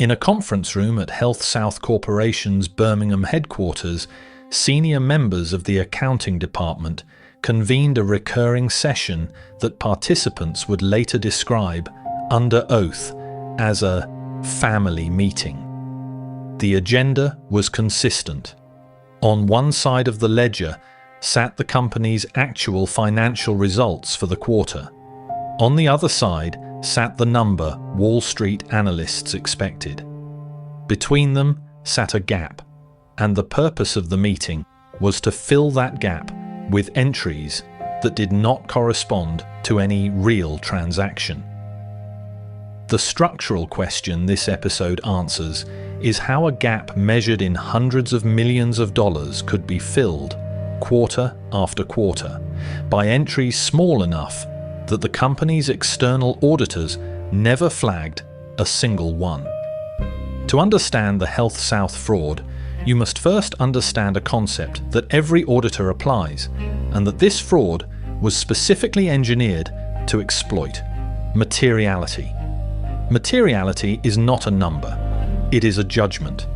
In a conference room at HealthSouth Corporation's Birmingham headquarters, senior members of the accounting department convened a recurring session that participants would later describe, under oath, as a family meeting. The agenda was consistent. On one side of the ledger sat the company's actual financial results for the quarter. On the other side sat the number Wall Street analysts expected. Between them sat a gap, and the purpose of the meeting was to fill that gap with entries that did not correspond to any real transaction. The structural question this episode answers is how a gap measured in hundreds of millions of dollars could be filled, quarter after quarter, by entries small enough that the company's external auditors never flagged a single one. To understand the HealthSouth fraud, you must first understand a concept that every auditor applies, and that this fraud was specifically engineered to exploit: materiality. Materiality is not a number, it is a judgment.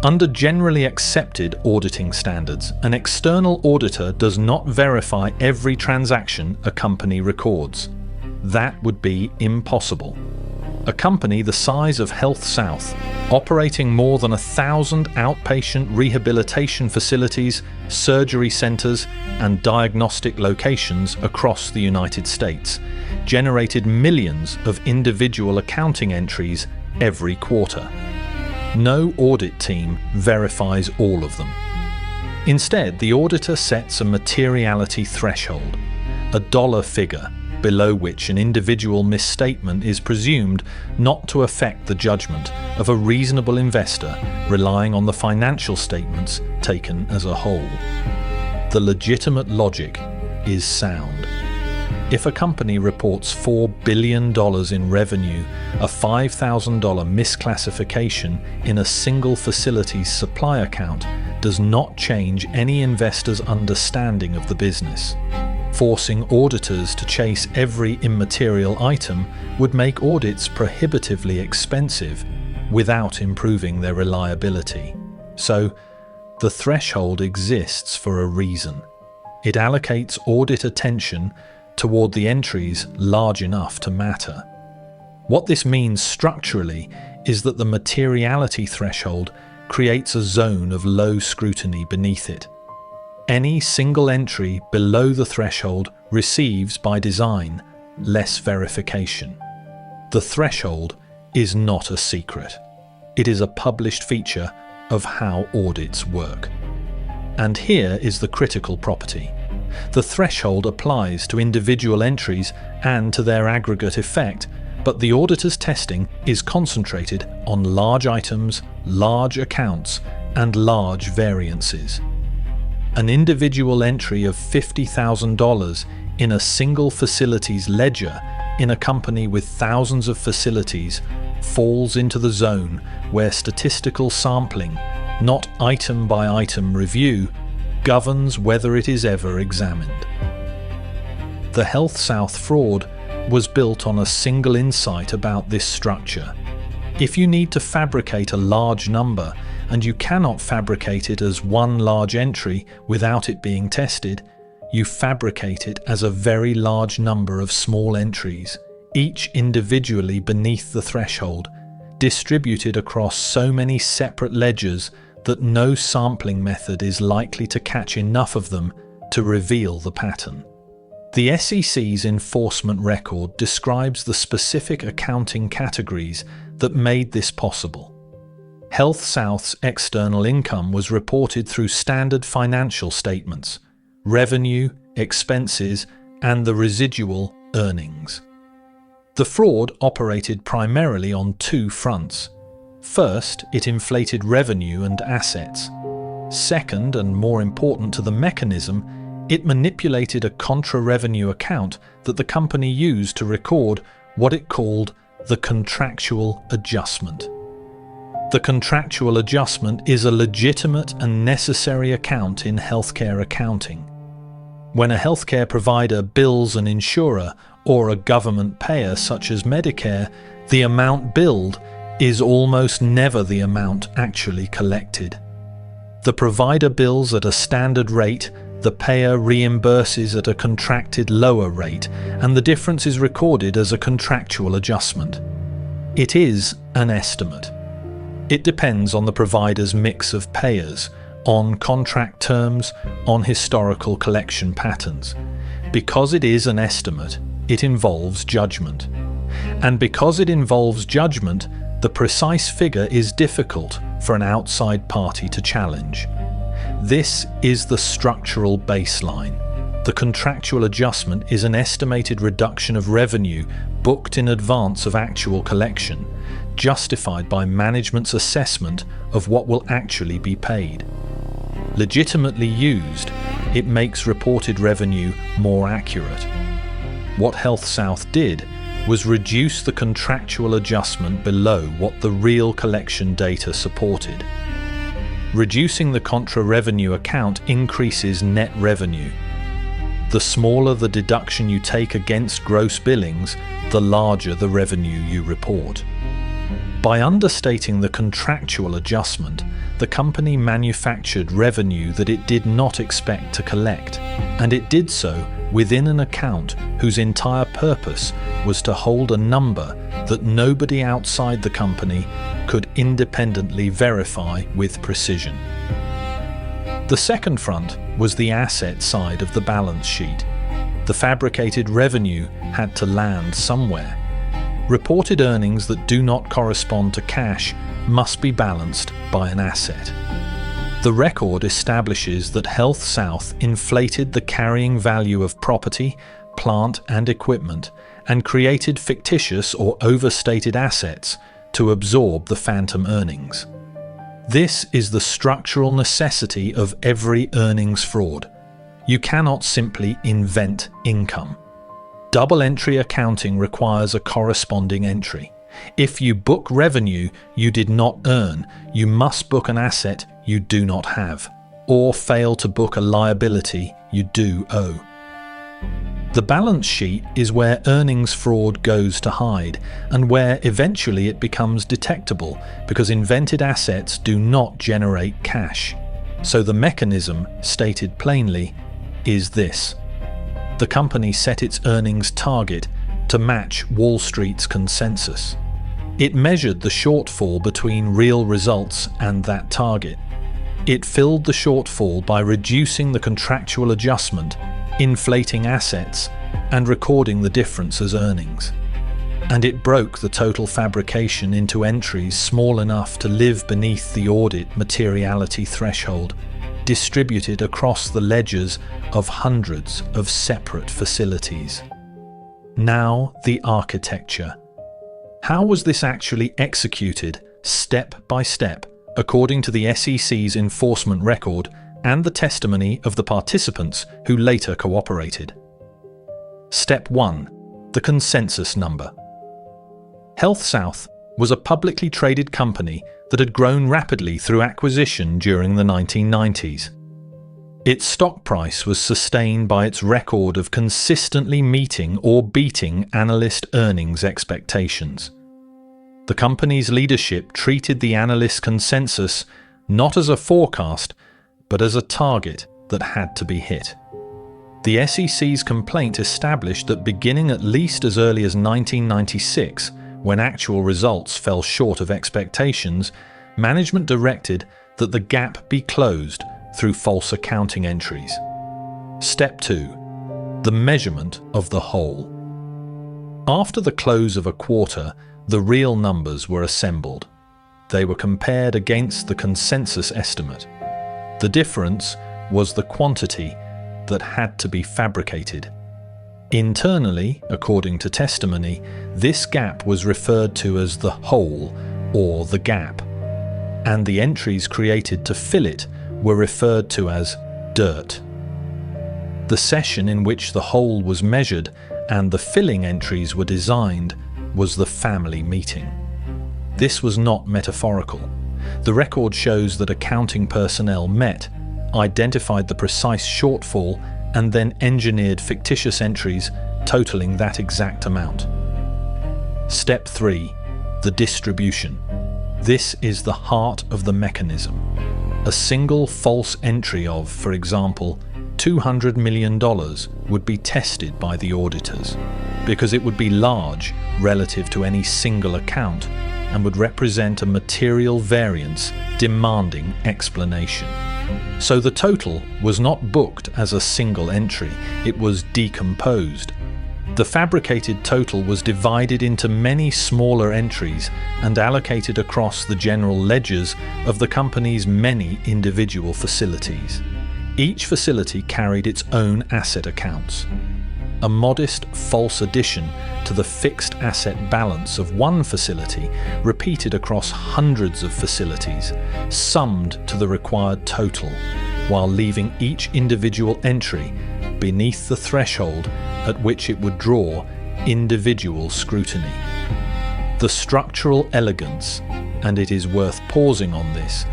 Under generally accepted auditing standards, an external auditor does not verify every transaction a company records. That would be impossible. A company the size of HealthSouth, operating more than 1,000 outpatient rehabilitation facilities, surgery centers, and diagnostic locations across the United States, generated millions of individual accounting entries every quarter. No audit team verifies all of them. Instead, the auditor sets a materiality threshold, a dollar figure below which an individual misstatement is presumed not to affect the judgment of a reasonable investor relying on the financial statements taken as a whole. The legitimate logic is sound. If a company reports $4 billion in revenue, a $5,000 misclassification in a single facility's supply account does not change any investor's understanding of the business. Forcing auditors to chase every immaterial item would make audits prohibitively expensive without improving their reliability. So, the threshold exists for a reason. It allocates audit attention toward the entries large enough to matter. What this means structurally is that the materiality threshold creates a zone of low scrutiny beneath it. Any single entry below the threshold receives, by design, less verification. The threshold is not a secret. It is a published feature of how audits work. And here is the critical property. The threshold applies to individual entries and to their aggregate effect, but the auditor's testing is concentrated on large items, large accounts, and large variances. An individual entry of $50,000 in a single facility's ledger in a company with thousands of facilities falls into the zone where statistical sampling, not item-by-item review, governs whether it is ever examined. The HealthSouth fraud was built on a single insight about this structure. If you need to fabricate a large number, and you cannot fabricate it as one large entry without it being tested, you fabricate it as a very large number of small entries, each individually beneath the threshold, distributed across so many separate ledgers that no sampling method is likely to catch enough of them to reveal the pattern. The SEC's enforcement record describes the specific accounting categories that made this possible. HealthSouth's external income was reported through standard financial statements, revenue, expenses, and the residual earnings. The fraud operated primarily on two fronts. First, it inflated revenue and assets. Second, and more important to the mechanism, it manipulated a contra-revenue account that the company used to record what it called the contractual adjustment. The contractual adjustment is a legitimate and necessary account in healthcare accounting. When a healthcare provider bills an insurer or a government payer such as Medicare, the amount billed is almost never the amount actually collected. The provider bills at a standard rate, the payer reimburses at a contracted lower rate, and the difference is recorded as a contractual adjustment. It is an estimate. It depends on the provider's mix of payers, on contract terms, on historical collection patterns. Because it is an estimate, it involves judgment. And because it involves judgment, the precise figure is difficult for an outside party to challenge. This is the structural baseline. The contractual adjustment is an estimated reduction of revenue booked in advance of actual collection, justified by management's assessment of what will actually be paid. Legitimately used, it makes reported revenue more accurate. What HealthSouth did was reduce the contractual adjustment below what the real collection data supported. Reducing the contra-revenue account increases net revenue. The smaller the deduction you take against gross billings, the larger the revenue you report. By understating the contractual adjustment, the company manufactured revenue that it did not expect to collect, and it did so within an account whose entire purpose was to hold a number that nobody outside the company could independently verify with precision. The second front was the asset side of the balance sheet. The fabricated revenue had to land somewhere. Reported earnings that do not correspond to cash must be balanced by an asset. The record establishes that HealthSouth inflated the carrying value of property, plant and equipment and created fictitious or overstated assets to absorb the phantom earnings. This is the structural necessity of every earnings fraud. You cannot simply invent income. Double entry accounting requires a corresponding entry. If you book revenue you did not earn, you must book an asset you do not have, or fail to book a liability you do owe. The balance sheet is where earnings fraud goes to hide, and where eventually it becomes detectable because invented assets do not generate cash. So the mechanism, stated plainly, is this. The company set its earnings target to match Wall Street's consensus. It measured the shortfall between real results and that target. It filled the shortfall by reducing the contractual adjustment, inflating assets, and recording the difference as earnings. And it broke the total fabrication into entries small enough to live beneath the audit materiality threshold, distributed across the ledgers of hundreds of separate facilities. Now the architecture. How was this actually executed, step by step, according to the SEC's enforcement record and the testimony of the participants who later cooperated? Step 1. The consensus number. HealthSouth was a publicly traded company that had grown rapidly through acquisition during the 1990s. Its stock price was sustained by its record of consistently meeting or beating analyst earnings expectations. The company's leadership treated the analyst consensus not as a forecast, but as a target that had to be hit. The SEC's complaint established that beginning at least as early as 1996, when actual results fell short of expectations, management directed that the gap be closed through false accounting entries. Step 2. The measurement of the whole. After the close of a quarter, the real numbers were assembled. They were compared against the consensus estimate. The difference was the quantity that had to be fabricated. Internally, according to testimony, this gap was referred to as the hole or the gap, and the entries created to fill it were referred to as dirt. The session in which the hole was measured and the filling entries were designed was the family meeting. This was not metaphorical. The record shows that accounting personnel met, identified the precise shortfall, and then engineered fictitious entries totaling that exact amount. Step 3. the distribution. This is the heart of the mechanism. A single false entry of, for example, $200 million would be tested by the auditors because it would be large relative to any single account and would represent a material variance demanding explanation. So the total was not booked as a single entry, it was decomposed. The fabricated total was divided into many smaller entries and allocated across the general ledgers of the company's many individual facilities. Each facility carried its own asset accounts. A modest false addition to the fixed asset balance of one facility repeated across hundreds of facilities, summed to the required total, while leaving each individual entry beneath the threshold at which it would draw individual scrutiny. The structural elegance, and it is worth pausing on this,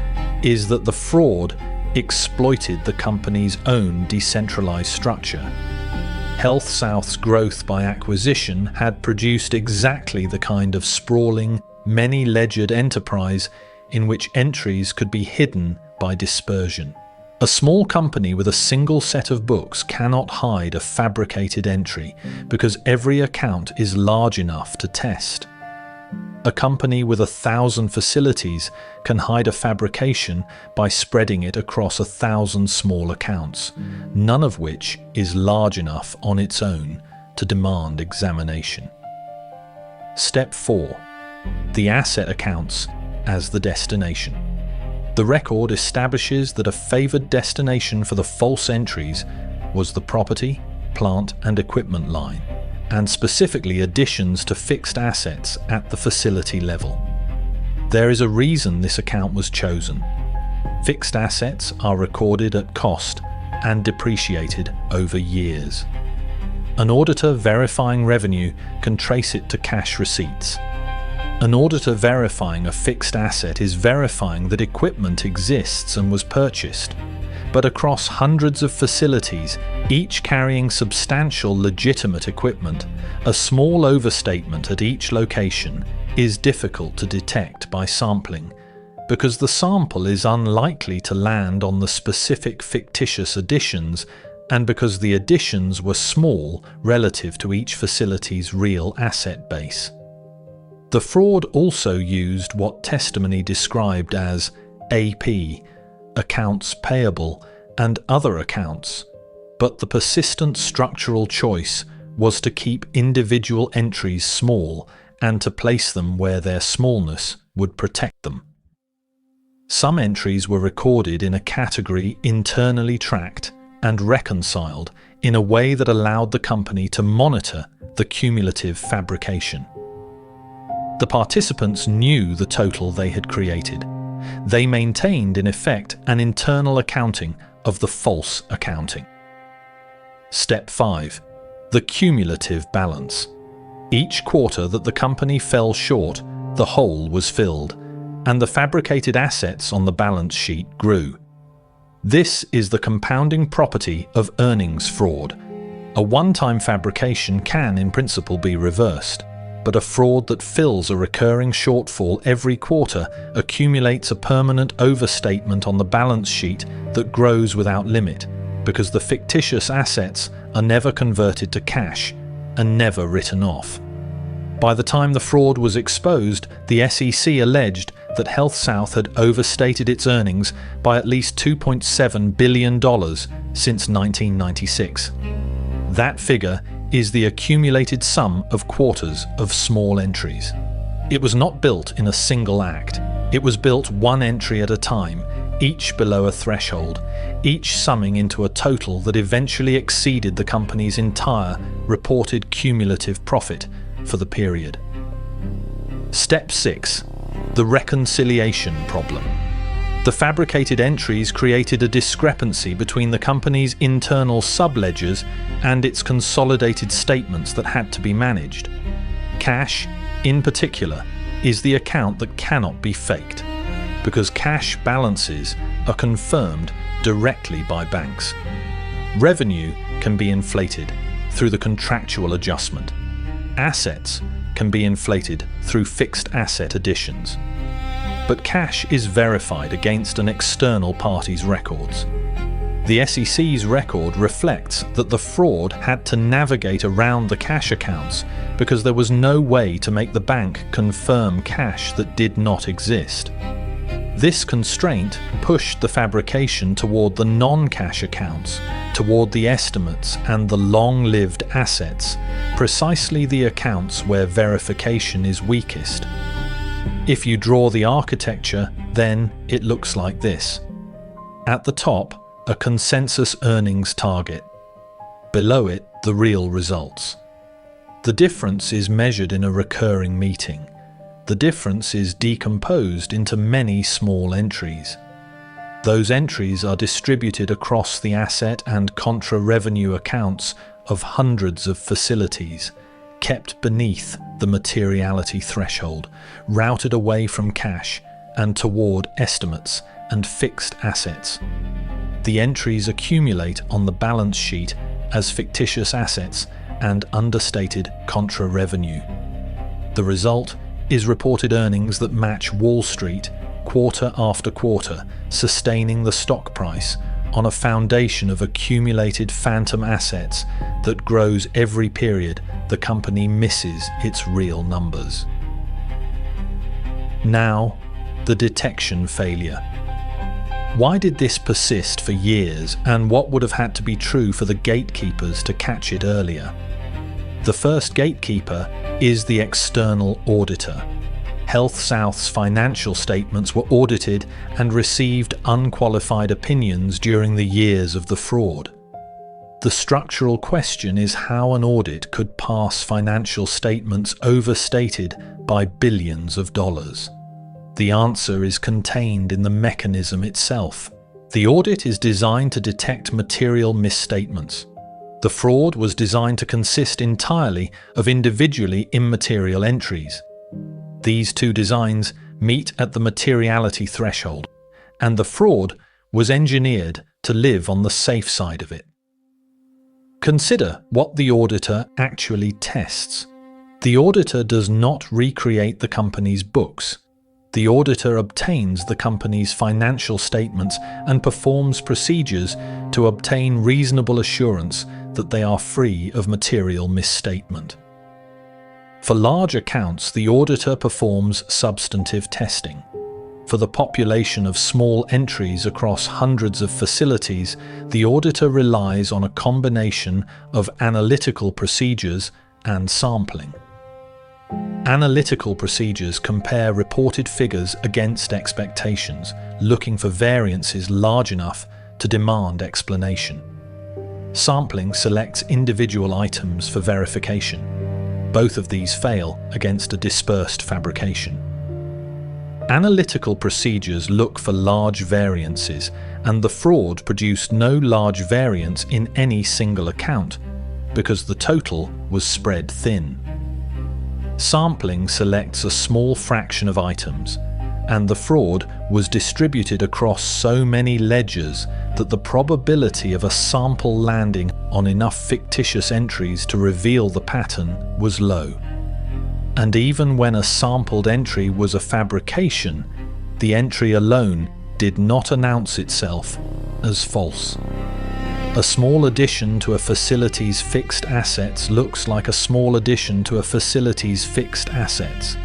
is that the fraud exploited the company's own decentralized structure. HealthSouth's growth by acquisition had produced exactly the kind of sprawling, many-ledgered enterprise in which entries could be hidden by dispersion. A small company with a single set of books cannot hide a fabricated entry because every account is large enough to test. A company with 1,000 facilities can hide a fabrication by spreading it across 1,000 small accounts, none of which is large enough on its own to demand examination. Step 4. The asset accounts as the destination. The record establishes that a favored destination for the false entries was the property, plant and equipment line, and specifically additions to fixed assets at the facility level. There is a reason this account was chosen. Fixed assets are recorded at cost and depreciated over years. An auditor verifying revenue can trace it to cash receipts. An auditor verifying a fixed asset is verifying that equipment exists and was purchased. But across hundreds of facilities, each carrying substantial legitimate equipment, a small overstatement at each location is difficult to detect by sampling, because the sample is unlikely to land on the specific fictitious additions and because the additions were small relative to each facility's real asset base. The fraud also used what testimony described as AP, accounts payable, and other accounts, but the persistent structural choice was to keep individual entries small and to place them where their smallness would protect them. Some entries were recorded in a category internally tracked and reconciled in a way that allowed the company to monitor the cumulative fabrication. The participants knew the total they had created. They maintained, in effect, an internal accounting of the false accounting. Step 5. The cumulative balance. Each quarter that the company fell short, the hole was filled, and the fabricated assets on the balance sheet grew. This is the compounding property of earnings fraud. A one-time fabrication can, in principle, be reversed. But a fraud that fills a recurring shortfall every quarter accumulates a permanent overstatement on the balance sheet that grows without limit, because the fictitious assets are never converted to cash and never written off. By the time the fraud was exposed, the SEC alleged that HealthSouth had overstated its earnings by at least $2.7 billion since 1996. That figure is the accumulated sum of quarters of small entries. It was not built in a single act. It was built one entry at a time, each below a threshold, each summing into a total that eventually exceeded the company's entire reported cumulative profit for the period. Step 6. The reconciliation problem. The fabricated entries created a discrepancy between the company's internal sub-ledgers and its consolidated statements that had to be managed. Cash, in particular, is the account that cannot be faked, because cash balances are confirmed directly by banks. Revenue can be inflated through the contractual adjustment. Assets can be inflated through fixed asset additions. But cash is verified against an external party's records. The SEC's record reflects that the fraud had to navigate around the cash accounts because there was no way to make the bank confirm cash that did not exist. This constraint pushed the fabrication toward the non-cash accounts, toward the estimates and the long-lived assets, precisely the accounts where verification is weakest. If you draw the architecture, then it looks like this. At the top, a consensus earnings target. Below it, the real results. The difference is measured in a recurring meeting. The difference is decomposed into many small entries. Those entries are distributed across the asset and contra-revenue accounts of hundreds of facilities, kept beneath the materiality threshold, routed away from cash and toward estimates and fixed assets. The entries accumulate on the balance sheet as fictitious assets and understated contra-revenue. The result is reported earnings that match Wall Street quarter after quarter, sustaining the stock price on a foundation of accumulated phantom assets that grows every period the company misses its real numbers. Now, the detection failure. Why did this persist for years, and what would have had to be true for the gatekeepers to catch it earlier? The first gatekeeper is the external auditor. HealthSouth's financial statements were audited and received unqualified opinions during the years of the fraud. The structural question is how an audit could pass financial statements overstated by billions of dollars. The answer is contained in the mechanism itself. The audit is designed to detect material misstatements. The fraud was designed to consist entirely of individually immaterial entries. These two designs meet at the materiality threshold, and the fraud was engineered to live on the safe side of it. Consider what the auditor actually tests. The auditor does not recreate the company's books. The auditor obtains the company's financial statements and performs procedures to obtain reasonable assurance that they are free of material misstatement. For large accounts, the auditor performs substantive testing. For the population of small entries across hundreds of facilities, the auditor relies on a combination of analytical procedures and sampling. Analytical procedures compare reported figures against expectations, looking for variances large enough to demand explanation. Sampling selects individual items for verification. Both of these fail against a dispersed fabrication. Analytical procedures look for large variances, and the fraud produced no large variance in any single account, because the total was spread thin. Sampling selects a small fraction of items, and the fraud was distributed across so many ledgers that the probability of a sample landing on enough fictitious entries to reveal the pattern was low. And even when a sampled entry was a fabrication, the entry alone did not announce itself as false. A small addition to a facility's fixed assets looks like a small addition to a facility's fixed assets.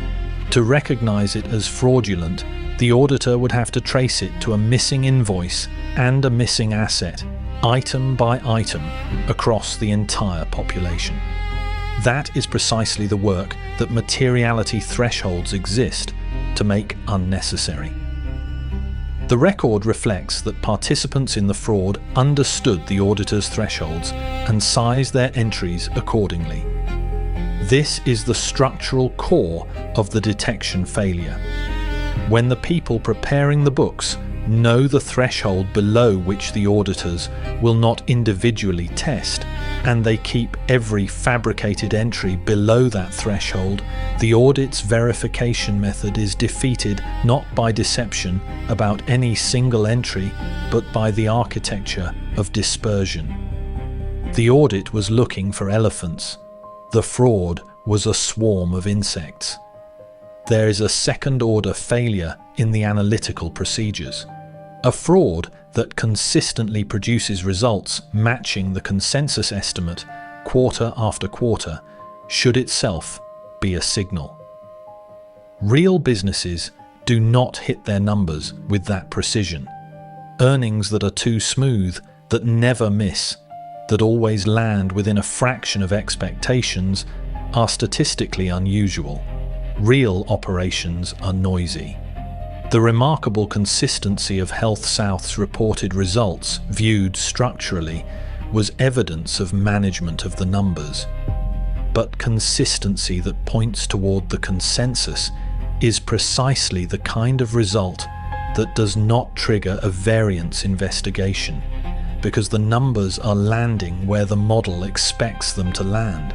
To recognize it as fraudulent, the auditor would have to trace it to a missing invoice and a missing asset, item by item, across the entire population. That is precisely the work that materiality thresholds exist to make unnecessary. The record reflects that participants in the fraud understood the auditor's thresholds and sized their entries accordingly. This is the structural core of the detection failure. When the people preparing the books know the threshold below which the auditors will not individually test, and they keep every fabricated entry below that threshold, the audit's verification method is defeated not by deception about any single entry, but by the architecture of dispersion. The audit was looking for elephants. The fraud was a swarm of insects. There is a second-order failure in the analytical procedures. A fraud that consistently produces results matching the consensus estimate quarter after quarter should itself be a signal. Real businesses do not hit their numbers with that precision. Earnings that are too smooth, that never miss, that always land within a fraction of expectations are statistically unusual. Real operations are noisy. The remarkable consistency of HealthSouth's reported results, viewed structurally, was evidence of management of the numbers. But consistency that points toward the consensus is precisely the kind of result that does not trigger a variance investigation, because the numbers are landing where the model expects them to land.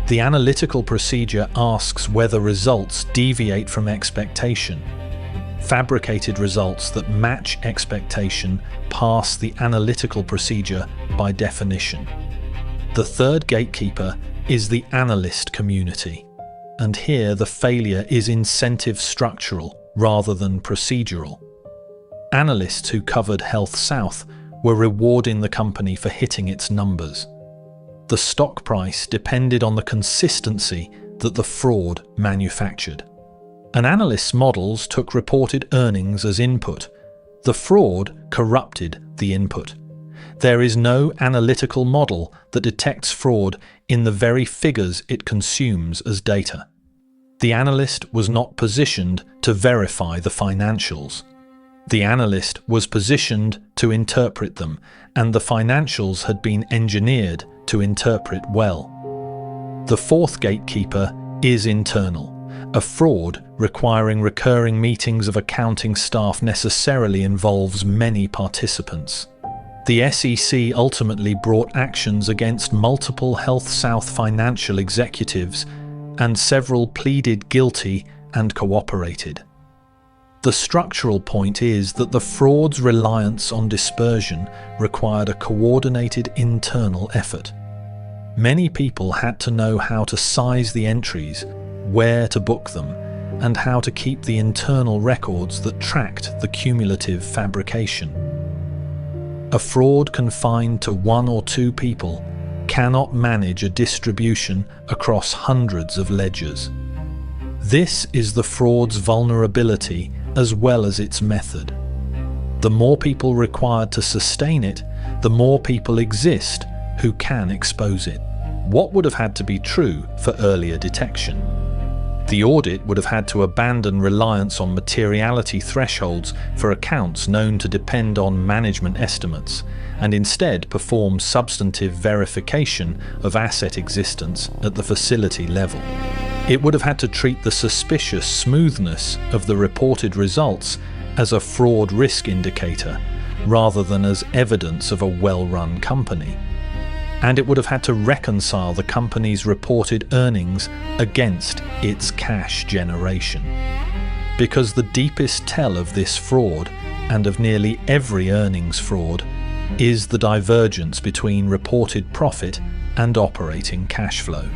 The analytical procedure asks whether results deviate from expectation. Fabricated results that match expectation pass the analytical procedure by definition. The third gatekeeper is the analyst community, and here the failure is incentive structural rather than procedural. Analysts who covered HealthSouth were rewarding the company for hitting its numbers. The stock price depended on the consistency that the fraud manufactured. An analyst's models took reported earnings as input. The fraud corrupted the input. There is no analytical model that detects fraud in the very figures it consumes as data. The analyst was not positioned to verify the financials. The analyst was positioned to interpret them, and the financials had been engineered to interpret well. The fourth gatekeeper is internal. A fraud requiring recurring meetings of accounting staff necessarily involves many participants. The SEC ultimately brought actions against multiple HealthSouth financial executives, and several pleaded guilty and cooperated. The structural point is that the fraud's reliance on dispersion required a coordinated internal effort. Many people had to know how to size the entries, where to book them, and how to keep the internal records that tracked the cumulative fabrication. A fraud confined to one or two people cannot manage a distribution across hundreds of ledgers. This is the fraud's vulnerability as well as its method. The more people required to sustain it, the more people exist who can expose it. What would have had to be true for earlier detection? The audit would have had to abandon reliance on materiality thresholds for accounts known to depend on management estimates, and instead perform substantive verification of asset existence at the facility level. It would have had to treat the suspicious smoothness of the reported results as a fraud risk indicator, rather than as evidence of a well-run company. And it would have had to reconcile the company's reported earnings against its cash generation. Because the deepest tell of this fraud, and of nearly every earnings fraud, is the divergence between reported profit and operating cash flow.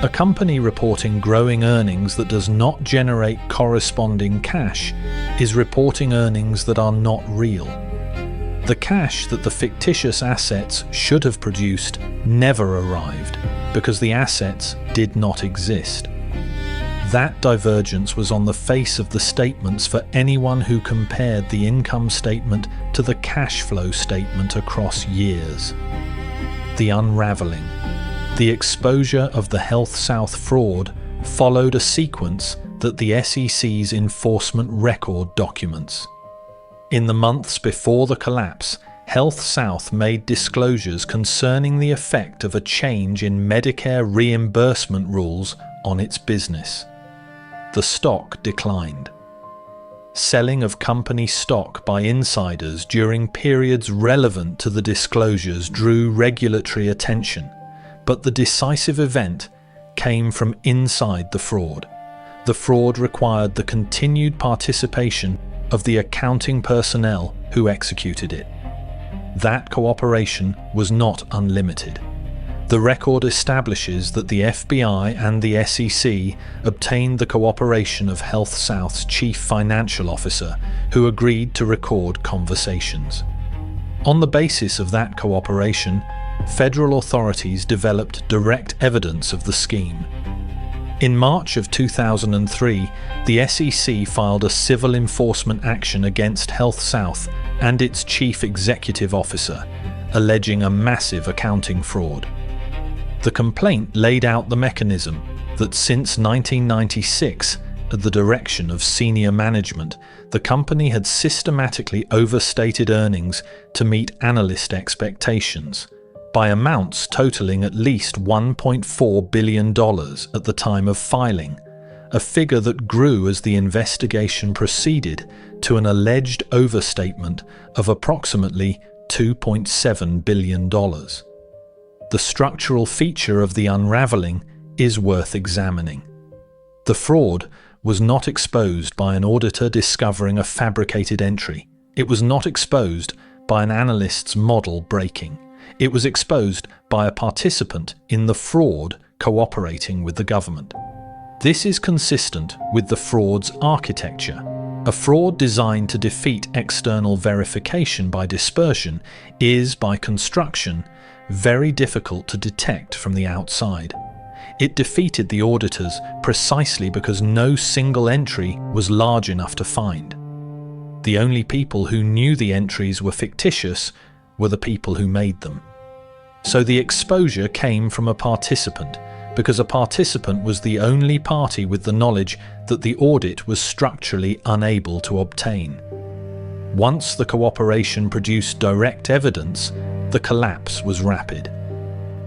A company reporting growing earnings that does not generate corresponding cash is reporting earnings that are not real. The cash that the fictitious assets should have produced never arrived because the assets did not exist. That divergence was on the face of the statements for anyone who compared the income statement to the cash flow statement across years. The unraveling, the exposure of the HealthSouth fraud followed a sequence that the SEC's enforcement record documents. In the months before the collapse, HealthSouth made disclosures concerning the effect of a change in Medicare reimbursement rules on its business. The stock declined. Selling of company stock by insiders during periods relevant to the disclosures drew regulatory attention, but the decisive event came from inside the fraud. The fraud required the continued participation of the accounting personnel who executed it. That cooperation was not unlimited. The record establishes that the FBI and the SEC obtained the cooperation of HealthSouth's chief financial officer, who agreed to record conversations. On the basis of that cooperation, federal authorities developed direct evidence of the scheme. In March of 2003, the SEC filed a civil enforcement action against HealthSouth and its chief executive officer, alleging a massive accounting fraud. The complaint laid out the mechanism that since 1996, at the direction of senior management, the company had systematically overstated earnings to meet analyst expectations, by amounts totaling at least $1.4 billion at the time of filing, a figure that grew as the investigation proceeded to an alleged overstatement of approximately $2.7 billion. The structural feature of the unraveling is worth examining. The fraud was not exposed by an auditor discovering a fabricated entry. It was not exposed by an analyst's model breaking. It was exposed by a participant in the fraud cooperating with the government. This is consistent with the fraud's architecture. A fraud designed to defeat external verification by dispersion is, by construction, very difficult to detect from the outside. It defeated the auditors precisely because no single entry was large enough to find. The only people who knew the entries were fictitious were the people who made them. So the exposure came from a participant, because a participant was the only party with the knowledge that the audit was structurally unable to obtain. Once the cooperation produced direct evidence, the collapse was rapid.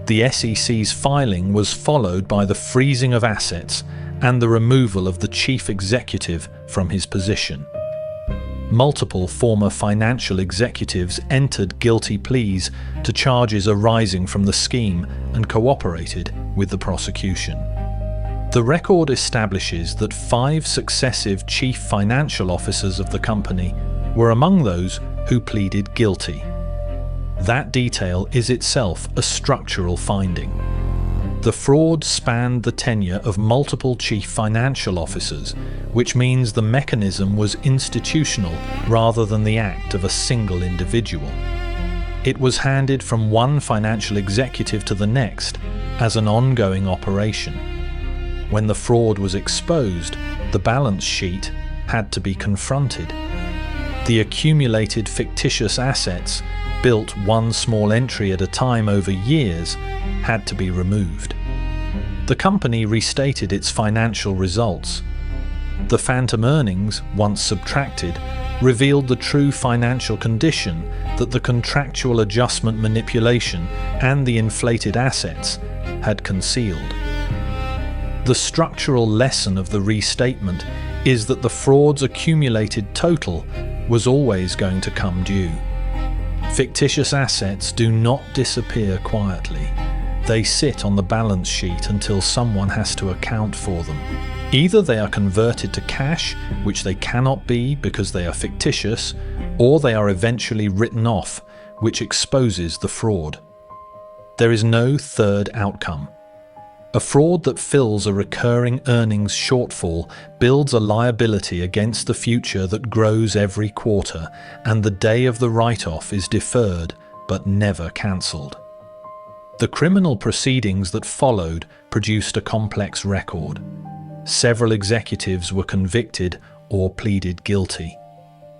The SEC's filing was followed by the freezing of assets and the removal of the chief executive from his position. Multiple former financial executives entered guilty pleas to charges arising from the scheme and cooperated with the prosecution. The record establishes that 5 successive chief financial officers of the company were among those who pleaded guilty. That detail is itself a structural finding. The fraud spanned the tenure of multiple chief financial officers, which means the mechanism was institutional rather than the act of a single individual. It was handed from one financial executive to the next as an ongoing operation. When the fraud was exposed, the balance sheet had to be confronted. The accumulated fictitious assets, built one small entry at a time over years, had to be removed. The company restated its financial results. The phantom earnings, once subtracted, revealed the true financial condition that the contractual adjustment manipulation and the inflated assets had concealed. The structural lesson of the restatement is that the fraud's accumulated total was always going to come due. Fictitious assets do not disappear quietly. They sit on the balance sheet until someone has to account for them. Either they are converted to cash, which they cannot be because they are fictitious, or they are eventually written off, which exposes the fraud. There is no third outcome. A fraud that fills a recurring earnings shortfall builds a liability against the future that grows every quarter, and the day of the write-off is deferred but never cancelled. The criminal proceedings that followed produced a complex record. Several executives were convicted or pleaded guilty.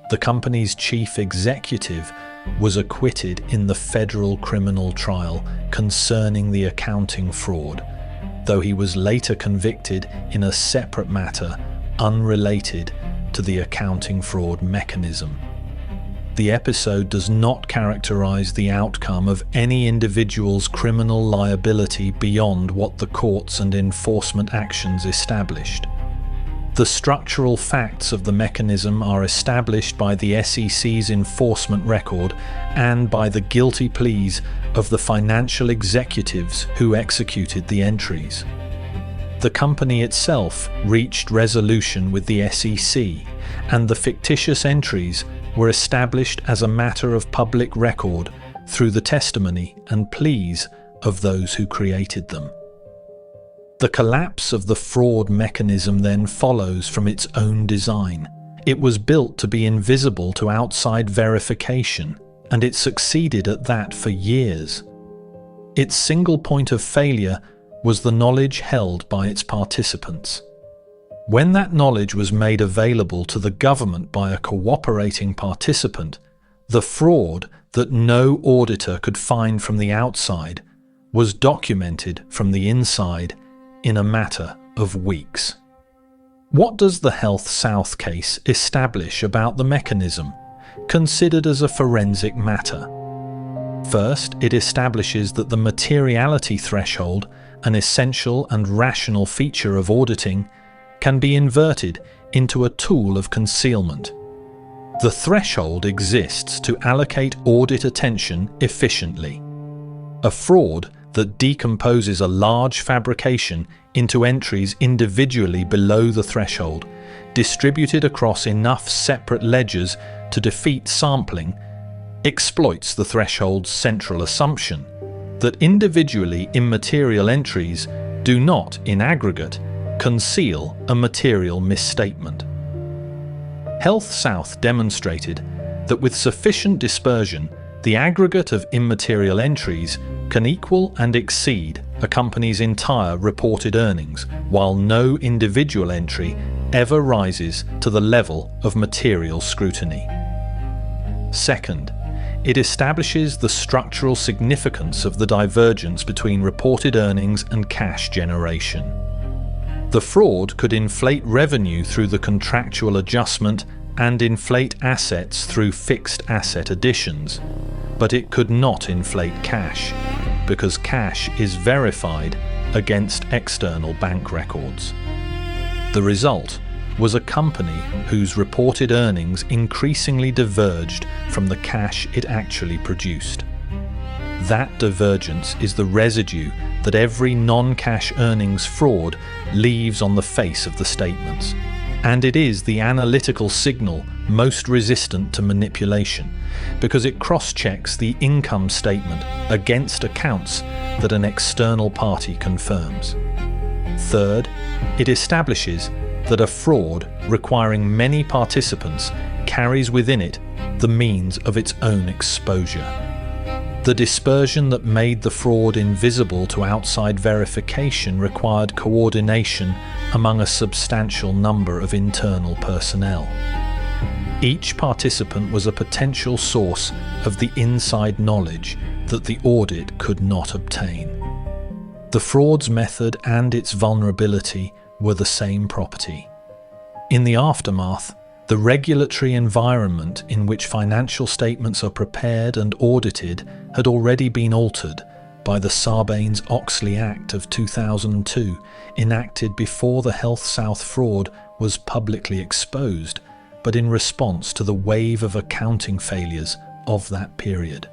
The company's chief executive was acquitted in the federal criminal trial concerning the accounting fraud, though he was later convicted in a separate matter unrelated to the accounting fraud mechanism. The episode does not characterize the outcome of any individual's criminal liability beyond what the courts and enforcement actions established. The structural facts of the mechanism are established by the SEC's enforcement record and by the guilty pleas of the financial executives who executed the entries. The company itself reached resolution with the SEC, and the fictitious entries were established as a matter of public record through the testimony and pleas of those who created them. The collapse of the fraud mechanism then follows from its own design. It was built to be invisible to outside verification, and it succeeded at that for years. Its single point of failure was the knowledge held by its participants. When that knowledge was made available to the government by a cooperating participant, the fraud that no auditor could find from the outside was documented from the inside in a matter of weeks. What does the HealthSouth case establish about the mechanism, considered as a forensic matter? First, it establishes that the materiality threshold, an essential and rational feature of auditing, can be inverted into a tool of concealment. The threshold exists to allocate audit attention efficiently. A fraud that decomposes a large fabrication into entries individually below the threshold, distributed across enough separate ledgers to defeat sampling, exploits the threshold's central assumption that individually immaterial entries do not, in aggregate, conceal a material misstatement. HealthSouth demonstrated that with sufficient dispersion, the aggregate of immaterial entries can equal and exceed a company's entire reported earnings, while no individual entry ever rises to the level of material scrutiny. Second, it establishes the structural significance of the divergence between reported earnings and cash generation. The fraud could inflate revenue through the contractual adjustment and inflate assets through fixed asset additions, but it could not inflate cash, because cash is verified against external bank records. The result was a company whose reported earnings increasingly diverged from the cash it actually produced. That divergence is the residue that every non-cash earnings fraud leaves on the face of the statements, and it is the analytical signal most resistant to manipulation, because it cross-checks the income statement against accounts that an external party confirms. Third, it establishes that a fraud requiring many participants carries within it the means of its own exposure. The dispersion that made the fraud invisible to outside verification required coordination among a substantial number of internal personnel. Each participant was a potential source of the inside knowledge that the audit could not obtain. The fraud's method and its vulnerability were the same property. In the aftermath, the regulatory environment in which financial statements are prepared and audited had already been altered by the Sarbanes-Oxley Act of 2002, enacted before the HealthSouth fraud was publicly exposed, but in response to the wave of accounting failures of that period.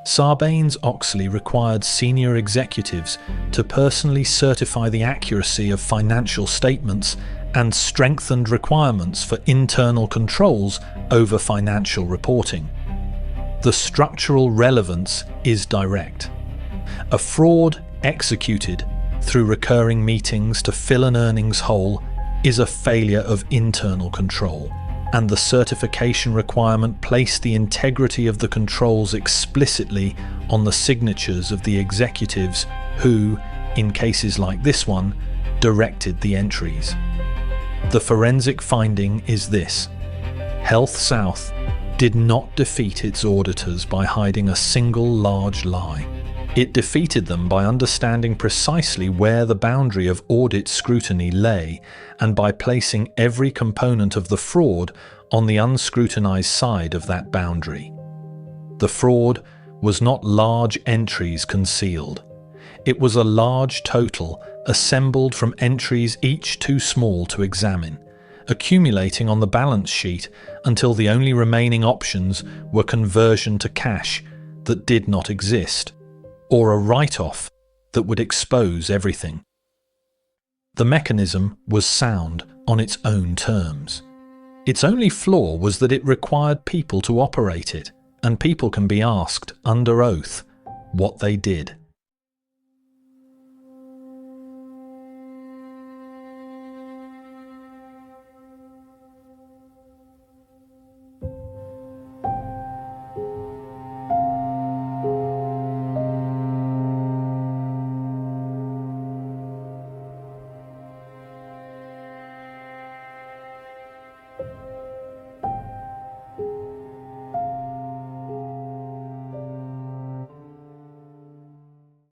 Sarbanes-Oxley required senior executives to personally certify the accuracy of financial statements and strengthened requirements for internal controls over financial reporting. The structural relevance is direct. A fraud executed through recurring meetings to fill an earnings hole is a failure of internal control, and the certification requirement placed the integrity of the controls explicitly on the signatures of the executives who, in cases like this one, directed the entries. The forensic finding is this: HealthSouth did not defeat its auditors by hiding a single large lie. It defeated them by understanding precisely where the boundary of audit scrutiny lay, and by placing every component of the fraud on the unscrutinized side of that boundary. The fraud was not large entries concealed. It was a large total assembled from entries each too small to examine, accumulating on the balance sheet until the only remaining options were conversion to cash that did not exist, or a write-off that would expose everything. The mechanism was sound on its own terms. Its only flaw was that it required people to operate it, and people can be asked under oath what they did.